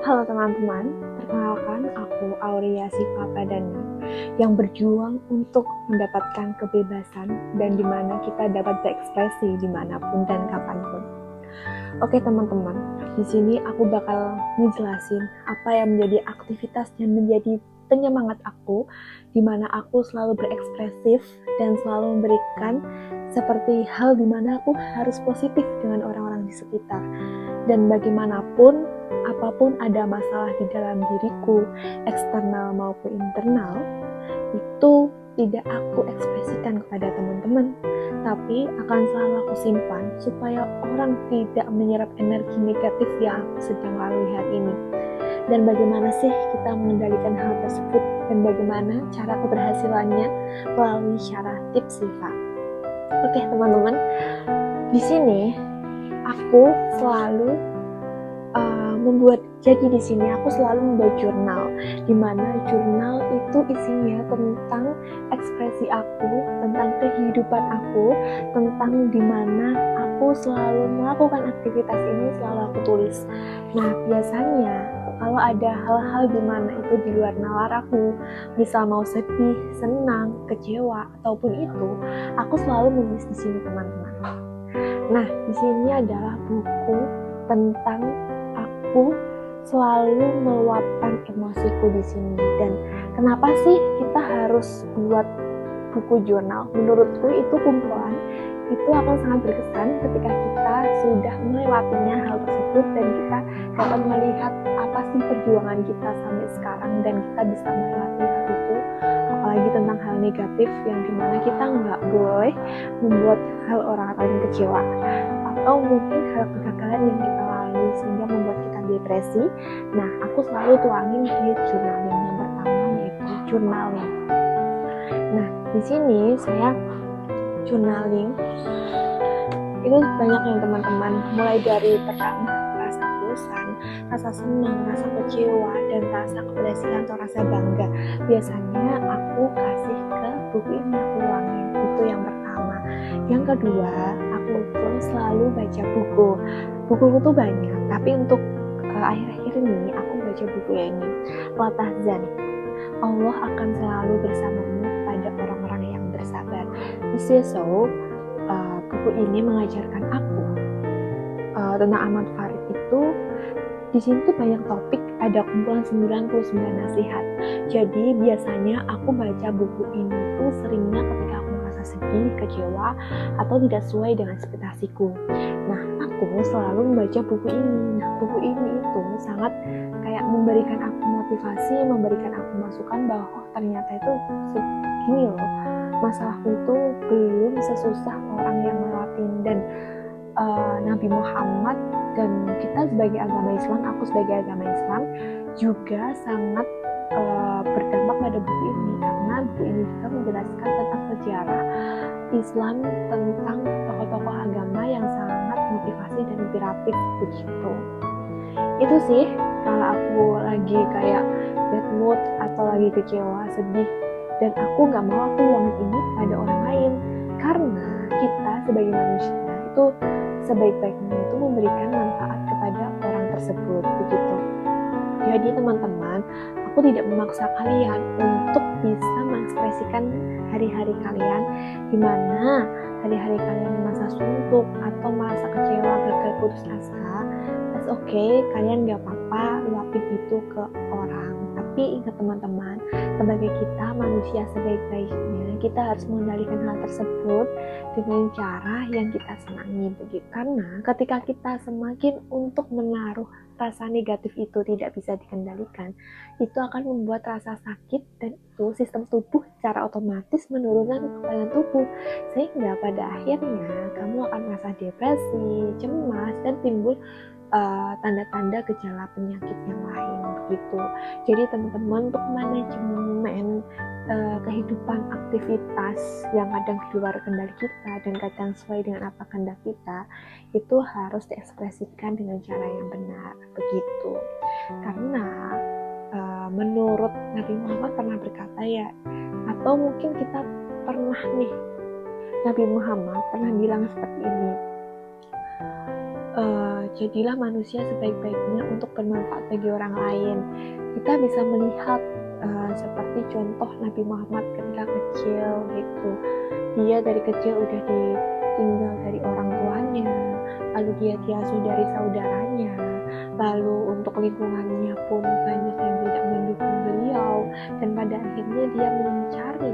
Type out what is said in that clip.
Halo teman-teman, perkenalkan aku Aurea Siva Pradana yang berjuang untuk mendapatkan kebebasan dan dimana kita dapat berekspresi dimanapun dan kapanpun. Oke teman-teman, di sini aku bakal ngejelasin apa yang menjadi aktivitas yang menjadi penyemangat aku, dimana aku selalu berekspresif dan selalu memberikan seperti hal dimana aku harus positif dengan orang-orang di sekitar. Dan bagaimanapun, apapun ada masalah di dalam diriku, eksternal maupun internal, itu tidak aku ekspresikan kepada teman-teman, tapi akan selalu aku simpan supaya orang tidak menyerap energi negatif yang aku sedang lalui hari ini. Dan bagaimana sih kita mengendalikan hal tersebut dan bagaimana cara keberhasilannya melalui cara tips Siva. Oke teman-teman, di sini aku selalu di sini aku selalu membuat jurnal, di mana jurnal itu isinya tentang ekspresi aku, tentang kehidupan aku, tentang di mana aku selalu melakukan aktivitas ini selalu aku tulis. Nah biasanya kalau ada hal-hal di mana itu di luar nalar aku, misal mau sedih, senang, kecewa ataupun itu, aku selalu menulis di sini teman-teman. Nah di sini adalah buku tentang aku selalu meluapkan emosiku di sini. Dan kenapa sih kita harus buat buku jurnal? Menurutku itu kumpulan itu akan sangat berkesan ketika kita sudah melewatinya hal tersebut dan kita dapat melihat apa sih perjuangan kita sampai sekarang dan kita bisa melewati hal itu, apalagi tentang hal negatif yang dimana kita nggak boleh membuat hal orang lain kecewa atau mungkin hal kegagalan yang kita lalui sehingga membuat kita depresi. Nah, aku selalu tuangin di journaling yang pertama, yaitu journaling. Nah, di sini saya journaling itu banyak yang teman-teman, mulai dari pertama rasa bosan, rasa senang, rasa kecewa, dan rasa keberhasilan atau rasa bangga. Biasanya aku kasih ke buku ini, aku tuangin. Itu yang pertama. Yang kedua, aku pun selalu baca buku. Buku tuh banyak, tapi untuk akhir-akhir ini aku baca buku ini, Latah Zan. Allah akan selalu bersamamu pada orang-orang yang bersabar. So, buku ini mengajarkan aku tentang Ahmad Farid itu. Di sini tuh banyak topik, ada kumpulan 99 nasihat. Jadi biasanya aku baca buku ini tuh seringnya ketika aku merasa sedih, kecewa, atau tidak sesuai dengan ekspektasiku. Nah, aku selalu membaca buku ini. Nah, buku ini itu sangat kayak memberikan aku motivasi, memberikan aku masukan bahwa ternyata itu segini loh, masalahku itu belum sesusah orang yang ngelewatin. Dan Nabi Muhammad dan kita sebagai agama Islam, aku sebagai agama Islam juga sangat berdampak pada buku ini, karena buku ini juga menjelaskan tentang sejarah Islam, tentang tokoh-tokoh agama yang sangat motivasi dan inspiratif begitu. Itu sih kalau aku lagi kayak bad mood atau lagi kecewa, sedih, dan aku gak mau aku luangin ini pada orang lain, karena kita sebagai manusia itu sebaik-baiknya itu memberikan manfaat kepada orang tersebut begitu. Jadi teman-teman, aku tidak memaksa kalian untuk bisa mengekspresikan hari-hari kalian, dimana hari-hari kalian merasa suntuk atau merasa kecewa, gagal putus asa. That's okay, kalian gak apa-apa luapin itu ke orang. Tapi ingat teman-teman, sebagai kita manusia sebaik-baiknya, kita harus mengendalikan hal tersebut dengan cara yang kita senangi begitu. Karena ketika kita semakin untuk menaruh rasa negatif itu tidak bisa dikendalikan, itu akan membuat rasa sakit, dan itu sistem tubuh secara otomatis menurunkan kekebalan tubuh, sehingga pada akhirnya kamu akan merasa depresi, cemas, dan timbul tanda-tanda gejala penyakit yang lain begitu. Jadi teman-teman, untuk manajemen kehidupan aktivitas yang kadang di luar kendali kita dan kadang sesuai dengan apa kehendak kita, itu harus diekspresikan dengan cara yang benar begitu. Karena menurut Nabi Muhammad pernah berkata ya, atau mungkin kita pernah nih, Nabi Muhammad pernah bilang seperti ini, jadilah manusia sebaik-baiknya untuk bermanfaat bagi orang lain. Kita bisa melihat seperti contoh Nabi Muhammad ketika kecil gitu. Dia dari kecil udah ditinggal dari orang tuanya, lalu dia diasuh dari saudaranya, lalu untuk lingkungannya pun banyak yang tidak mendukung beliau, dan pada akhirnya dia mencari